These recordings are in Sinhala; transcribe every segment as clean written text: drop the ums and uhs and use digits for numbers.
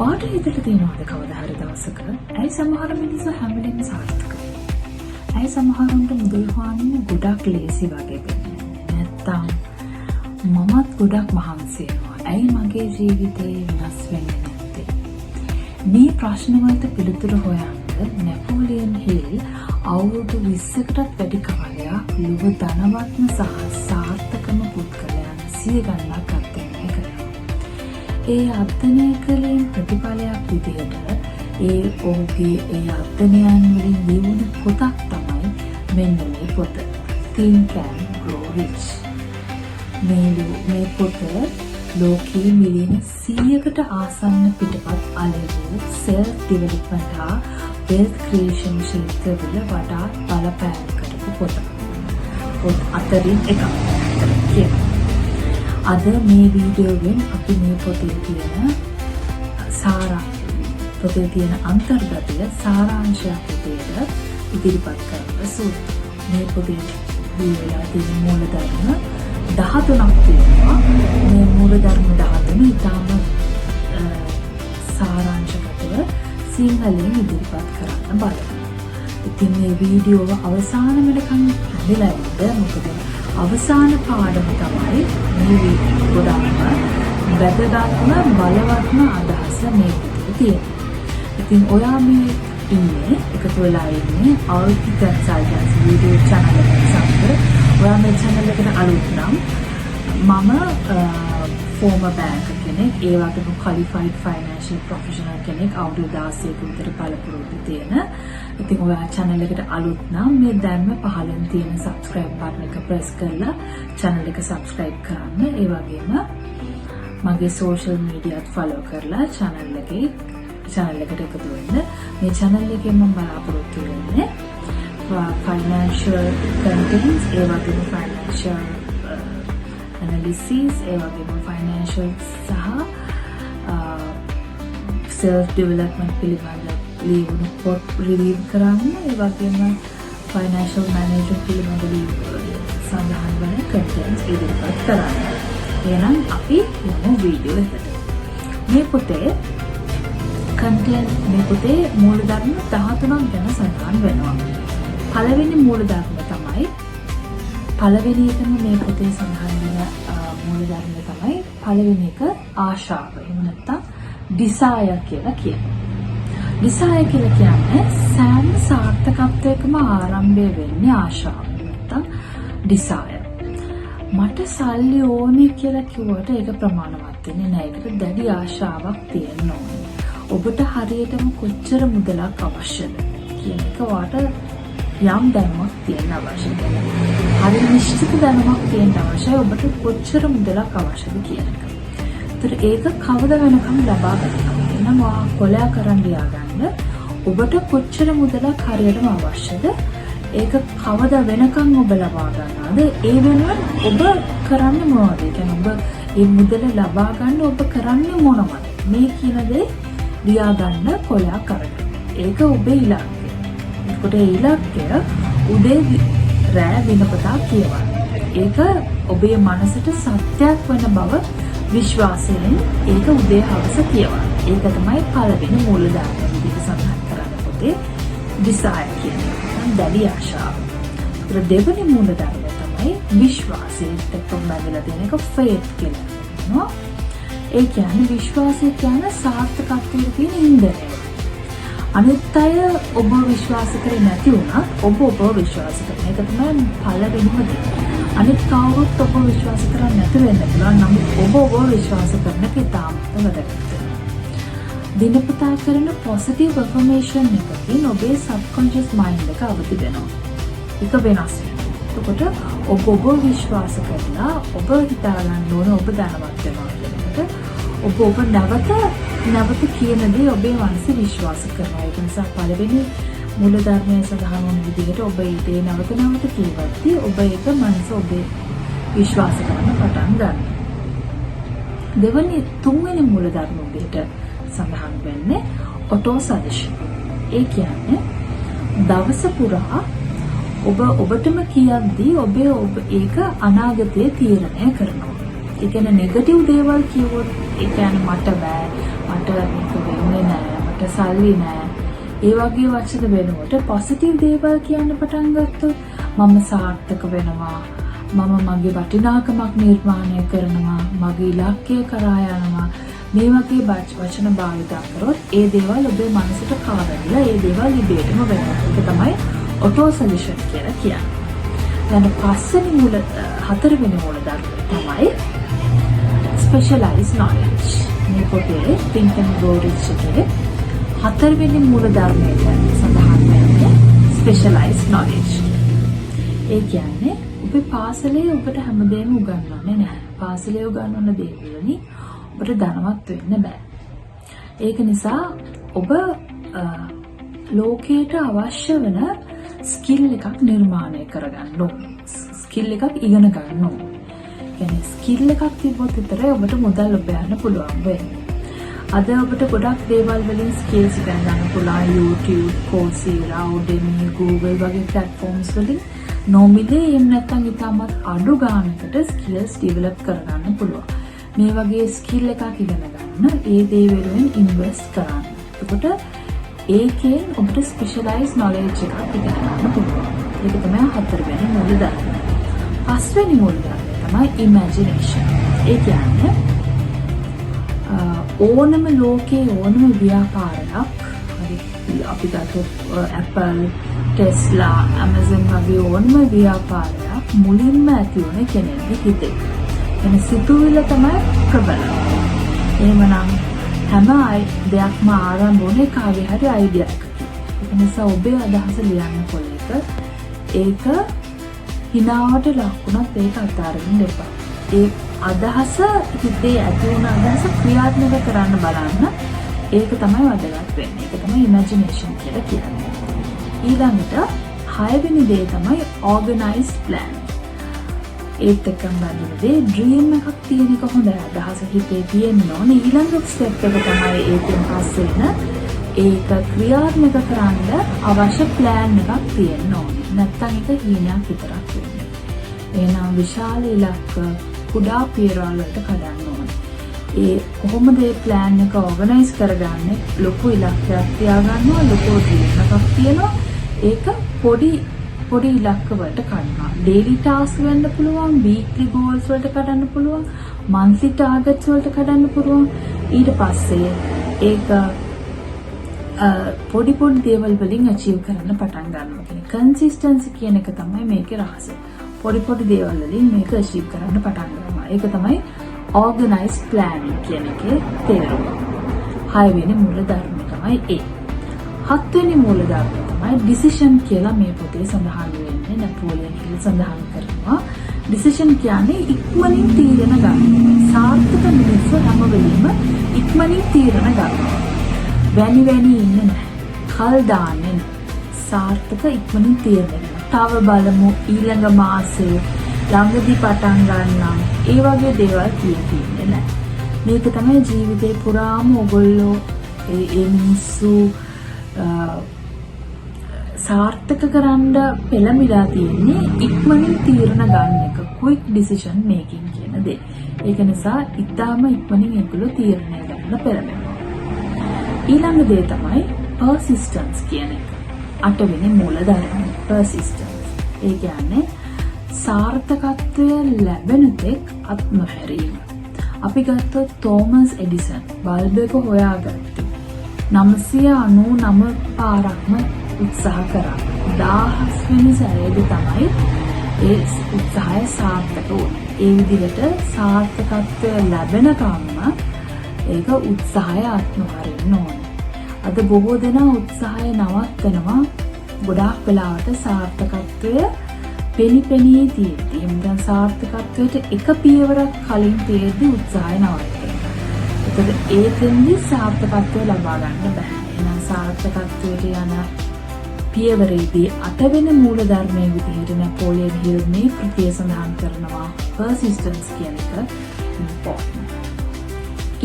ඔයාට හිතලා තියෙනවද කවදා හරි දවසක ඇයි සමහර මිනිස්සු හැම වෙලේම සාර්ථක වෙන්නේ? ඇයි සමහරුන්ට මුදල් හොයන්න ගොඩක් ලේසි වගේ වෙන්නේ? නැත්තම් මමත් ගොඩක් මහන්සි වෙනවා. ඇයි මගේ ජීවිතේ වෙනස් වෙන්නේ නැත්තේ? මේ ප්‍රශ්න වලට පිළිතුරු හොයන්න නැපෝලියන් හිල් අවුරුදු 20කටත් වැඩි කාලයක් ලොව ධනවත්ම සහ සාර්ථකම පුද්ගලයන් 100 ගණනක් අධ්‍යයනය කරනවා. ඒ අධ්‍යයනය කලින් ප්‍රතිඵලයක් විදිහට ඔහුගේ ඒ අධ්‍යයනයන් වලින් ලියවුණු පොතක් තමයි මෙන්න මේ පොත. Think and Grow Rich. මේ පොත ලෝකයේ මිලියන 100කට ආසන්න පිටපත් අලෙවි self development හා wealth creation ක්ෂේත්‍රවල වඩාත් බලපෑම් කරපු පොත. පොත් අතරින් එකක් කියනවා. අද මේ වීඩියෝවෙන් අපි මේ පොතේ තියෙන පොතේ තියෙන අන්තර්ගතය සාරාංශයක් විදිහට ඉදිරිපත් කරන්න සූදානම්. මේ පොතේ දීලා තියෙන මූලධර්ම 13ක් තියෙනවා. මේ මූලධර්ම 13 ඉතාම සාරාංශගතව සිංහලෙන් ඉදිරිපත් කරන්න බලන්න. ඉතින් මේ වීඩියෝව අවසාන වෙනකන් බලලා ඉන්න. මොකද අවසාන පාඩම තමයි මේ වීඩියෝ ගොඩක්ම වැදගත්ම බලවත්ම අදහස මේ පොතේ තියෙනවා. ඉතින් ඔයා මේ ඉන්නේ එකතු වෙලා ඉන්නේ ආල්කි කන්සල්ටන්ට්ස් වීඩියෝ channel එකකට සමග. ඔයා මේ channel එකට අලුත් නම් මම former banker කෙනෙක්, ඒ වගේම qualified financial professional කෙනෙක්, අවුරුදු 16ක විතර පළපුරුදු තියෙන. ඉතින් ඔයා channel එකට අලුත් නම් මේ දැන්ම පහළින් තියෙන subscribe button එක press කරලා channel එක subscribe කරන්න. ඒ වගේම මගේ social media follow කරලා channel එකට එකතු වෙන්න. මේ channel එකෙන් මම බලාපොරොත්තු වෙන්නේ financial contents, ඒ වගේම financial analysis, ඒ වගේම financial සහ self development පිළිබඳ ලියවුණු පොත් review කරන්න. ඒ වගේම financial management පිළිබඳ සඳහන් වන contents ඉදිරිපත් කරන්න. එහෙනම් අපි යමු වීඩියෝ එකට. මේ පොතේ මූලධර්ම 13ක් ගැන සඳහන් වෙනවා. පළවෙනි මූලධර්ම තමයි පළවෙනි එකම මේ පොතේ සඳහන් වෙන මූලධර්ම තමයි පළවෙනි එක ආශාව. එහෙම නැත්නම් desire කියලා කියනවා. desire කියලා කියන්නේ සෑම සාර්ථකත්වයකම ආරම්භය වෙන්නේ ආශාව. නැත්නම් desire. මට සල්ලි ඕනේ කියලා කිව්වට ඒක ප්‍රමාණවත් වෙන්නේ නැහැ. ඒකට දැඩි ආශාවක් තියෙන්න ඕනේ. ඔබට හරියටම කොච්චර මුදලක් අවශ්‍යද කියන එක වාට යම් දැනුමක් තියෙන්න අවශ්‍යයි. හරි නිශ්චිත දැනුමක් තියෙන්න අවශ්‍යයි ඔබට කොච්චර මුදලක් අවශ්‍යද කියන එක. ඒතර ඒක කවද වෙනකම් ලබා ගන්නවා. එහෙනම් ඔයා කොලයා කරන් ලියාගන්න. ඔබට කොච්චර මුදලක් හරියටම අවශ්‍යද? ඒක කවද වෙනකම් ඔබ ලබා ගන්නවද? ඒ වෙනුවෙන් ඔබ කරන්නේ මොනවද? ඒ කියන්නේ ඔබ මේ මුදල ලබා ගන්න ඔබ කරන්නේ මොනවද? මේ කියන දේ ලියා ගන්න කොලයක් කරගන්න. ඒක ඔබේ ඉලක්කය. ඒකට ඒ ඉලක්කය උදේ රෑ දිනපතා කියවන්න. ඒක ඔබේ මනසට සත්‍යයක් වෙන බව විශ්වාසයෙන් ඒක උදේ හවස කියවන්න. ඒක තමයි පළවෙනි මූලධර්ම විදිහට සඳහන් කරන්න පොතේ desire කියන්නේ. දැඩි ආශාව. ඒතර දෙවෙනි මූලධර්ම තමයි විශ්වාසයෙන් තොම්බදලා දෙන එක faith කියනවා. ඒ කියන්නේ විශ්වාසය කියන්නේ සාර්ථකත්වයේ තියෙන ඉන්ධනය. අනිත් අය ඔබ විශ්වාස කරේ නැති වුණත් ඔබ විශ්වාස කරන එක තමයි පළවෙනිම දේ. අනිත් කවුරුත් ඔබ විශ්වාස කරන්නේ නැති වෙන්න පුළුවන්. නමුත් ඔබ විශ්වාස කරන එක ඉතාමත් වැදගත්. දිනපතා කරන positive affirmation එකකින් ඔබේ subconscious mind එක අවදි වෙනවා. ඒක වෙනස් වෙනවා. එතකොට ඔබ විශ්වාස කරලා ඔබ හිතා ගන්න ඕන ඔබ දැනවත් වෙනවා. ඔබ නැවත කියන දේ ඔබේ මනසේ විශ්වාස කරනවා. ඒ නිසා පළවෙනි මූලධර්මයේ සඳහන් වන විදිහට ඔබ ඊටේ නැවත කියවද්දී ඔබ ඒක මනස ඔබේ විශ්වාස කරන්න පටන් ගන්නවා. තුන්වෙනි මූලධර්ම විදිහට සඳහන් වෙන්නේ auto suggestion. ඒ කියන්නේ දවස පුරා ඔබටම කියද්දී ඔබ ඒක අනාගතයේ තීරණය කරනවා. ඒ කියන්නේ නෙගටිව් දේවල් කියවොත් ඒ කියන්නේ මට බෑ, මට මේක වෙන්නේ නැහැ, මට සල්ලි නැහැ. ඒ වගේ වචන වෙනකොට පොසිටිව් දේවල් කියන්න පටන් ගත්තොත් මම සාර්ථක වෙනවා, මම මගේ වටිනාකමක් නිර්මාණය කරනවා, මගේ ඉලක්කය කරා යනවා. මේ වගේ වචන භාවිත කරොත් ඒ දේවල් ඔබේ මනසට කාවැදිලා ඒ දේවල් ඉබේටම වෙනවා. ඒක තමයි ඔටෝ සොලියුෂන් කියලා කියන්නේ. දැන් හතරවෙනි මූලධර්මය තමයි ස්පෙෂලායිස් නොලෙජ්. මේ පොතේ Think and Grow Rich එකේ හතරවෙනි මූලධර්මයට සඳහන් වෙන්නේ ස්පෙෂලායිස් නොලෙජ්. ඒ කියන්නේ ඔබේ පාසලේ ඔබට හැමදේම උගන්වන්නේ නැහැ. පාසලේ උගන්වන දේ වලින් ඔබට ධනවත් වෙන්න බෑ. ඒක නිසා ඔබ ලෝකයට අවශ්‍ය වෙන ස්කිල් එකක් නිර්මාණය කරගන්න ඕනේ. ස්කිල් එකක් ඉගෙන ගන්න ඕනේ. කියන්නේ ස්කිල් එකක් තිබ්බොත් විතරයි ඔබට මුදල් ලබන්න පුළුවන් වෙන්නේ. අද ඔබට ගොඩක් දේවල් වලින් ස්කිල්ස් ඉගෙන ගන්න පුළුවන්. YouTube, Coursera, Udemy, Google වගේ platforms වලින් නොමිලේ එහෙම නැත්නම් ඉතාමත් අඩු ගානකට ස්කිල්ස් ඩෙවලොප් කරගන්න පුළුවන්. මේ වගේ ස්කිල් එකක් ඉගෙන ගන්න ඒ දේ වලින් ඉන්වෙස්ට් කරන්න. එතකොට ඒකෙන් ඔබට ස්පෙෂලායිස් නොලෙජ් එකක් ඉගෙන ගන්න පුළුවන්. ඒක තමයි හතරවෙනි මූලධර්මය. පස්වෙනි මූලධර්මය තමයි ඉමැජිනේෂන්. ඒ කියන්නේ ඕනම ලෝකයේ ඕනම ව්‍යාපාරයක් අපි ගත්තොත් Apple, Tesla, Amazon වගේ ඕනම ව්‍යාපාරයක් මුලින්ම ඇති වුණේ කෙනෙක්ගේ හිතේ. එන සිතුවිල්ල තමයි ප්‍රබල. එහෙමනම් හැම දෙයක්ම ආරම්භ වුණේ කාගේ හරි අයිඩියා එකකින්. ඒක නිසා ඔබේ අදහස ලියන්න පොළේක ඒක හිනාවට ලකුණක් ඒක අතාරින්න එපා. ඒ අදහස හිතේ ඇති වුණ අදහස ක්‍රියාත්මක කරන්න බලන්න. ඒක තමයි වැදගත් වෙන්නේ. ඒක තමයි ඉමැජිනේෂන් කියලා කියන්නේ. ඊළඟට 6 වෙනි දේ තමයි ඕගනයිස් ප්ලෑන්. ඒත් එක්කම බලද්දී ඩ්‍රීම් එකක් තියෙන එක හොඳයි. අදහස හිතේ තියෙන්න ඕනේ. ඊළඟ ස්ටෙප් එක තමයි ඒකෙන් පස්සේ ඒක ක්‍රියාත්මක කරන්න අවශ්‍ය ප්ලෑන් එකක් තියෙන්න ඕනේ. නැත්තම් ඒක හීනයක් විතරක් වෙන්නේ. එහෙනම් විශාල ඉලක්ක කුඩා පියවරල් වලට කඩන්න ඕනේ. ඒ කොහොමද මේ ප්ලෑන් එක ඕගනයිස් කරගන්නේ? ලොකු ඉලක්කයක් තියාගන්නවා, ලොකු ඩ්‍රීම් එකක් තියෙනවා. ඒක පොඩි ඉලක්ක වලට කඩනවා. ඩේලි ටාස්ක් වෙන්න පුළුවන්, වීක්ලි ගෝල්ස් වලට කඩන්න පුළුවන්, මන්ත්ලි ටාගට්ස් වලට කඩන්න පුළුවන්. ඊට පස්සේ ඒක පොඩි දේවල් වලින් අචීව් කරන්න පටන් ගන්නවා. කියන්නේ කන්සිස්ටන්සි කියන එක තමයි මේකේ රහස. පොඩි දේවල් වලින් මේක අචීව් කරන්න පටන් ගන්නවා. ඒක තමයි ඕගනයිස් ප්ලෑනින් කියන එකේ තේරුම. 6 වෙනි මූලධර්මය තමයි ඒ. 7 වෙනි මූලධර්මය තමයි ඩිසිෂන් කියලා මේ පොතේ සඳහන් වෙන්නේ. නැපෝලියන් හිල් සඳහන් කරනවා. ඩිසිෂන් කියන්නේ ඉක්මනින් තීරණ ගන්න. සාර්ථක මිනිස්සු හැම වෙලෙම ඉක්මනින් තීරණ ගන්නවා. වැනි ඉන්නේ නැහැ. කල් දාන්නේ සාර්ථක ඉක්මනින් තීරණ ගන්න. තව බලමු ඊළඟ මාසේ ළඟදී පටන් ගන්නම්. ඒ වගේ දේවල් කියන්නේ නැහැ. මේක තමයි ජීවිතේ පුරාම ඔයගොල්ලෝ ඒ මිනිස්සු සාර්ථක කරන්න පෙළඹිලා තියෙන්නේ ඉක්මනින් තීරණ ගන්න එක. quick decision making කියන දේ. ඒක නිසා ඉතාලම ඉක්මනින් ඒගොල්ලෝ තීරණ ගන්න පෙළඹෙනවා. ඊළඟ දේ තමයි persistence කියන එක. 8 වෙනි මූලධර්මය persistence. ඒ කියන්නේ සාර්ථකත්වය ලැබෙන තෙක් අත් නොහැරීම. අපි ගත්තොත් තෝමස් එඩිසන් බල්බ් එක හොයාගත්තේ 999 පාරක්ම උත්සාහ කරා. 1000 වෙනි සැරේදී තමයි ඒ උත්සාහය සාර්ථක වුනේ. ඒ විදිහට සාර්ථකත්වය ලැබෙනකම්ම ඒක උත්සාහය අත් නොහරින්න ඕනේ. අද බොහෝ දෙනා උත්සාහය නවත්තනවා. ගොඩාක් වෙලාවට සාර්ථකත්වය පෙනී තියෙද්දි එම්දන් සාර්ථකත්වයට එක පියවරක් කලින් තියෙද්දි උත්සාහය නවත්තනවා. ඒකද ඒකෙන්දි සාර්ථකත්වය ලබා ගන්න බෑ. එහෙනම් සාර්ථකත්වයට යන පියවරේදී 8 වෙනි මූලධර්මයේ විදිහට නැපෝලියන් හිල් මේ කෘතිය සඳහන් කරනවා persistence කියන එක important.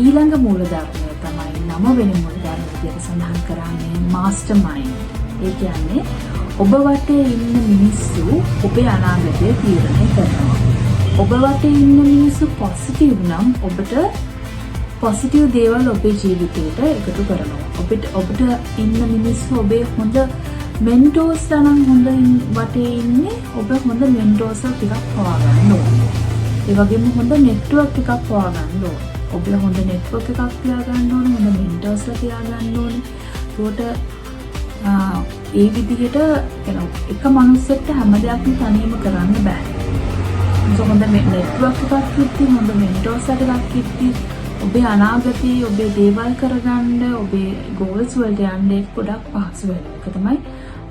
ඊළඟ මූලධර්මය තමයි 9 වෙනි මූලධර්මය විදිහට සඳහන් කරන්නේ mastermind. ඒ කියන්නේ ඔබ වටේ ඉන්න මිනිස්සු ඔබේ අනාගතය තීරණය කරනවා. ඔබ වටේ ඉන්න මිනිස්සු පොසිටිව් නම් ඔබට පොසිටිව් දේවල් ඔබේ ජීවිතයට එකතු කරනවා. ඔබට ඉන්න මිනිස්සු ඔබේ හොඳ මෙන්ටෝස්ලා නම් හොඳ වටේ ඉන්නේ. ඔබ හොඳ මෙන්ටෝස්ලා ටිකක් හොයාගන්න ඕනේ. ඒ වගේම හොඳ නෙට්වර්ක් එකක් හොයාගන්න ඕනේ. ඔබ හොඳ නෙට්වර්ක් එකක් තියාගන්න ඕනේ. හොඳ මෙන්ටෝස්ලා තියාගන්න ඕනේ. ඒකට ඒ විදිහට එක මනුස්සයෙක්ට හැම දෙයක්ම තනියම කරන්න බෑ. හොඳ නෙට්වර්ක් එකක් ඉද්දි හොඳ මෙන්ටෝස්ලා ටිකක් ඉද්දි ඔබේ අනාගතයේ ඔබේ දේවල් කරගන්න ඔබේ ගෝල්ස් වලට යන්න ගොඩක් පහසු වෙනවා. ඒක තමයි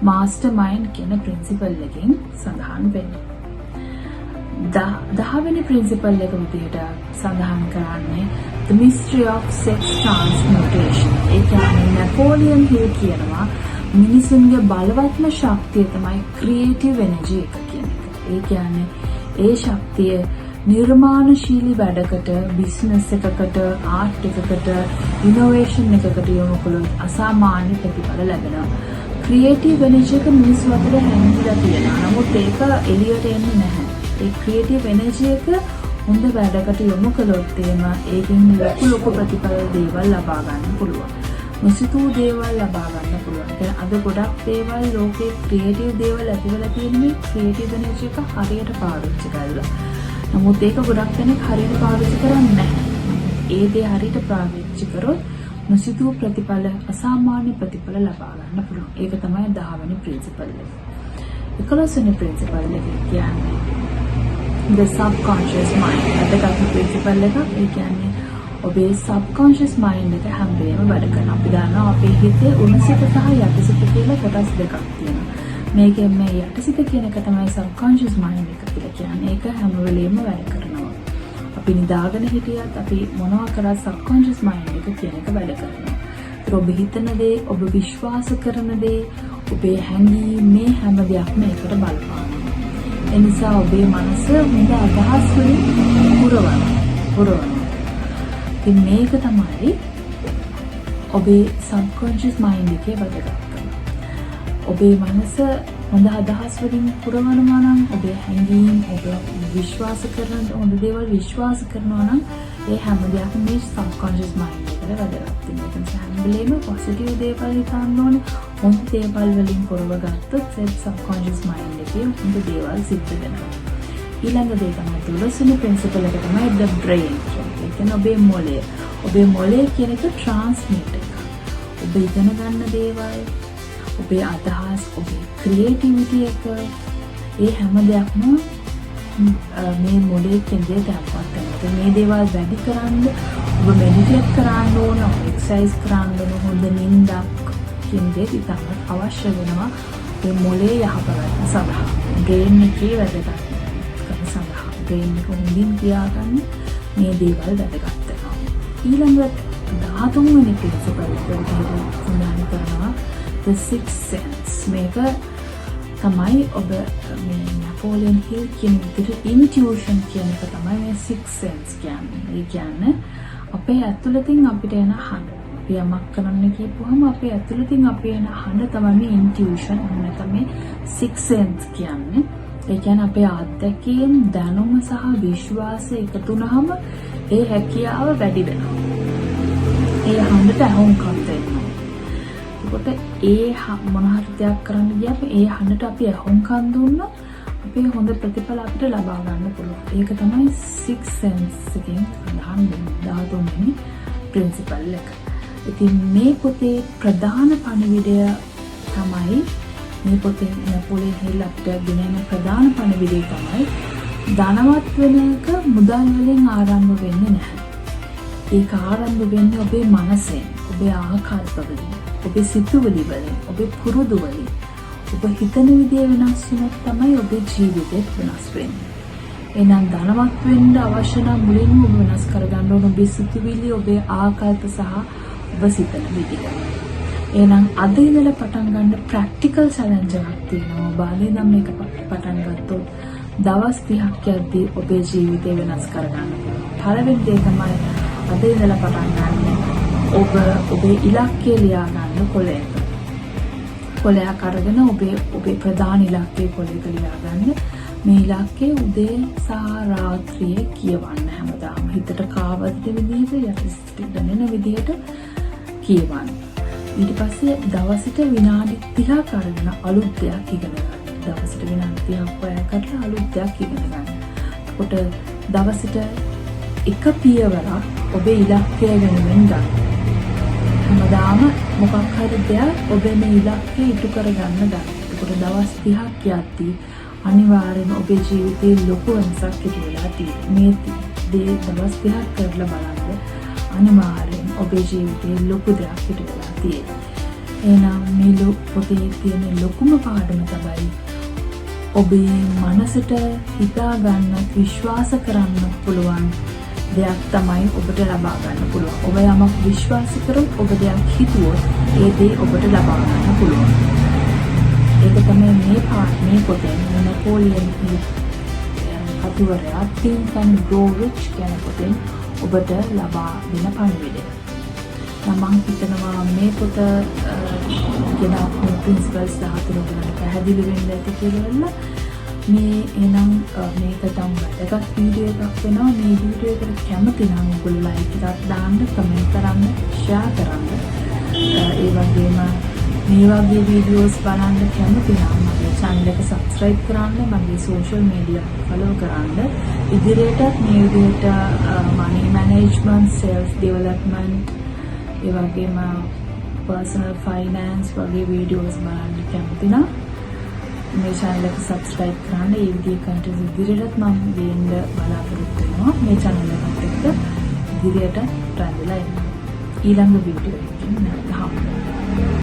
මාස්ටර් මයින්ඩ් කියන ප්‍රින්සිපල් එකෙන් සඳහන් වෙන්නේ. 10 වෙනි ප්‍රින්සිපල් එක විදිහට සඳහන් කරන්නේ the mystery of sex transmutation. ඒ කියන්නේ නැපෝලියන් හිල් කියනවා මිනිසුන්ගේ බලවත්ම ශක්තිය තමයි ක්‍රියේටිව් එනර්ජි එක කියන එක. ඒ කියන්නේ ඒ ශක්තිය නිර්මාණශීලී වැඩකට, බිස්නස් එකකට, ආර්ට් එකකට, ඉනෝවේෂන් එකකට යොමු කළොත් අසාමාන්‍ය ප්‍රතිඵල ලැබෙනවා. ක්‍රියේටිව් එනර්ජි එක මිනිස්සු අතර හැංගිලා තියෙනවා. නමුත් ඒක එළියට එන්නේ නැහැ. ඒ ක්‍රියේටිව් එනර්ජි එක හොඳ වැඩකට යොමු කළොත් ඒකෙන් ලොකු ප්‍රතිඵල දේවල් ලබා ගන්න පුළුවන්. නොසිතූ දේවල් ලබා ගන්න පුළුවන්. ඒ අද ගොඩක් දේවල් ලෝකේ ක්‍රියේටිව් දේවල් ඇතිවලා තියෙන්නේ ක්‍රියේටිව් එනර්ජි එක හරියට පාවිච්චි කරලා. නමුත් ඒක ගොඩක් දෙනෙක් හරියට පාවිච්චි කරන්නේ නැහැ. ඒ දේ හරියට පාවිච්චි කරොත් නොසිතූ ප්‍රතිඵල, අසාමාන්‍ය ප්‍රතිඵල ලබා ගන්න පුළුවන්. ඒක තමයි 10 වෙනි ප්‍රින්සිපල් එක. 11 වෙනි ප්‍රින්සිපල් එක කියන්නේ the subconscious mind. අදගත් ප්‍රින්සිපල් එක. ඒ කියන්නේ ඔබේ subconscious mind එක හැම වෙලේම වැඩ කරනවා. අපි දන්නවා අපේ හිතේ උණුසිත සහ යටිසිත කියලා කොටස් දෙකක් තියෙනවා. මේකෙන් මේ යටිසිත කියන එක තමයි subconscious mind එක කියලා කියන්නේ. ඒක හැම වෙලේම වැඩ කරනවා. අපි නිදාගෙන හිටියත් අපි මොනවා කරත් subconscious mind එක කියන එක වැඩ කරනවා. ඒත් ඔබ හිතන දේ, ඔබ විශ්වාස කරන දේ, ඔබේ හැඟීම් මේ හැම දෙයක්ම ඒකට බලපානවා. ඒ නිසා ඔබේ මනස හොඳ අදහස් වලින් පුරවනවා. ඉතින් මේක තමයි ඔබේ subconscious mind එකේ වැදගත්කම. ඔබේ මනස හොඳ අදහස් වලින් පුරවනවා නම් ඔබේ හැඟීම් ඔබ විශ්වාස කරන හොඳ දේවල් විශ්වාස කරනවා නම් ඒ හැම දෙයක්ම මේ subconscious mind එකට වැදගත් වෙනවා. ඒ නිසා හැම වෙලේම positive දේවල් හිතන්න ඕනේ. හොඳ දේවල් වලින් පුරවගත්තොත් ඒ subconscious mind එකේ හොඳ දේවල් සිද්ධ වෙනවා. ඊළඟ දේ තමයි 12 වෙනි ප්‍රින්සිපල් එක තමයි the brain. ඒ කියන්නේ ඔබේ මොළය. ඔබේ මොළය කියන එක ට්‍රාන්ස්මිටර් එක. ඔබ ඉගෙන ගන්න දේවල්, ඔබේ අදහස්, ඔබේ ක්‍රියේටිවිටි එක, ඒ හැම දෙයක්ම මේ මොළයේ කේන්ද්‍රය තැන්පත් කරනවා. මේ දේවල් වැඩි කරන්න ඔබ මෙඩිටේට් කරන්න ඕන, එක්සර්සයිස් කරන්න ඕන, හොඳ නිින්දක් කියන දේ ඉතාමත් අවශ්‍ය වෙනවා මේ මොළයේ යහපැවැත්ම සඳහා. බ්‍රේන් එකේ වැදගත්කම සඳහා. බ්‍රේන් එක හොඳින් තියාගන්න මේ දේවල් වැදගත් වෙනවා. ඊළඟ 13 වෙනි ප්‍රින්සිපල් එක විදිහට සඳහන් කරනවා the sixth sense. මේක තමයි ඔබ මේ නැපෝලියන් හිල් කියන විදිහට intuition කියන එක තමයි මේ sixth sense කියන්නේ. ඒ කියන්නේ අපේ ඇතුළතින් අපිට එන හඬ. අපි යමක් කරන්න කියපුවම අපේ ඇතුළතින් අපේ එන හඬ තමයි මේ intuition. නැත්නම් මේ sixth sense කියන්නේ. ඒ කියන්නේ අපේ අත්දැකීම්, දැනුම සහ විශ්වාසය එකතු වුනහම ඒ හැකියාව වැඩි වෙනවා. ඒ හඬට අහුම්කම් දෙනවා. ඒකට ඒ මොන හරි දෙයක් කරන්න ගියාම ඒ හඬට අපි අහුම්කම් දුන්නොත් අපේ හොඳ ප්‍රතිඵල අපිට ලබා ගන්න පුළුවන්. ඒක තමයි sixth sense එකෙන් සඳහන් වෙන්නේ 13 වෙනි ප්‍රින්සිපල් එක. ඉතින් මේ පොතේ ප්‍රධාන පණිවිඩය තමයි මේ පොතේ නැපෝලියන් හිල් අපිට ගෙනෙන ප්‍රධාන පණිවිඩය තමයි ධනවත් වෙන එක මුදල් වලින් ආරම්භ වෙන්නේ නැහැ. ඒක ආරම්භ වෙන්නේ ඔබේ මනසෙන්, ඔබේ ආකල්ප වලින්, ඔබේ සිතුවිලි වලින්, ඔබේ පුරුදු වලින්. ඔබ හිතන විදිය වෙනස් වුණොත් තමයි ඔබේ ජීවිතේ වෙනස් වෙන්නේ. එහෙනම් ධනවත් වෙන්න අවශ්‍ය නම් මුලින්ම ඔබ වෙනස් කරගන්න ඕන ඔබේ සිතුවිලි, ඔබේ ආකල්ප සහ ඔබ සිතන විදිය. එහෙනම් අද ඉඳලා පටන් ගන්න ප්‍රැක්ටිකල් චැලෙන්ජ් එකක් තියෙනවා. ඔබ අද ඉඳන් මේක පටන් ගත්තොත් දවස් 30ක් යද්දී ඔබේ ජීවිතය වෙනස් කරගන්න පුළුවන්. පළවෙනි දේ තමයි අද ඉඳලා පටන් ගන්න ඔබේ ඉලක්කය ලියා ගන්න කොලයක අරගෙන ඔබේ ප්‍රධාන ඉලක්කය කොලයක ලියා ගන්න. මේ ඉලක්කය උදේ සහ රාත්‍රියේ කියවන්න හැමදාම හිතට කාවදින විදිහට යටිසිට දැනෙන විදිහට කියවන්න. ඊට පස්සේ දවසට විනාඩි 30ක් අරගෙන අලුත් දෙයක් ඉගෙන ගන්න. දවසට විනාඩි 30ක් ඔය කරලා අලුත් දෙයක් ඉගෙන ගන්න. එතකොට දවසට එක පියවරක් ඔබේ ඉලක්කය වෙනුවෙන් ගන්න. හැමදාම මොකක් හරි දෙයක් ඔබේ මේ ඉලක්කය ඉටු කරගන්න ගන්න. එතකොට දවස් 30ක් යද්දී අනිවාර්යයෙන්ම ඔබේ ජීවිතේ ලොකු වෙනසක් ඇති වෙලා තියෙනවා. මේ දේ දවස් 30ක් කරලා බලන්න අනිවාර්යෙන් ඔබේ ජීවිතේ ලොකු දෙයක් ඉටු වෙලා තියෙනවා. එහෙනම් මේ පොතේ තියෙන ලොකුම පාඩම තමයි ඔබේ මනසට හිතා ගන්න විශ්වාස කරන්න පුළුවන් දෙයක් තමයි ඔබට ලබා ගන්න පුළුවන්. ඔබ යමක් විශ්වාස කරොත් ඔබ දෙයක් හිතුවොත් ඒ දේ ඔබට ලබා ගන්න පුළුවන්. ඒක තමයි මේ පොතේ Napoleon හිල් කතුවරයා Think and Grow Rich කියන පොතෙන් ඔබට ලබා දෙන පණිවිඩය. මම හිතනවා මේ පොත කියන ප්‍රින්සිපල්ස් 13 ගැන පැහැදිලි වෙන්න ඇති කියලා. මේ එනම් මේක තමයි වැදගත් වීඩියෝ එකක් වෙනවා. මේ වීඩියෝ එකට කැමති නම් ඔයගොල්ලෝ ලයික් එකක් දාන්න, කමෙන්ට් කරන්න, ෂෙයා කරන්න. ඒ වගේම මේ වගේ වීඩියෝස් බලන්න කැමති නම් මගේ channel එක subscribe කරන්න, මගේ social media follow කරන්න. ඉදිරියටත් මේ විදිහට money management, self development, ඒ වගේම personal finance වගේ වීඩියෝස් බලන්න කැමති නම් මේ channel එක subscribe කරන්න. ඒ විදිහේ content ඉදිරියටත් මම දෙන්න බලාපොරොත්තු වෙනවා. මේ channel එකට ඉදිරියට රැඳිලා ඉන්න. ඊළඟ වීඩියෝ එකකින් නැවත හමු වෙනවා.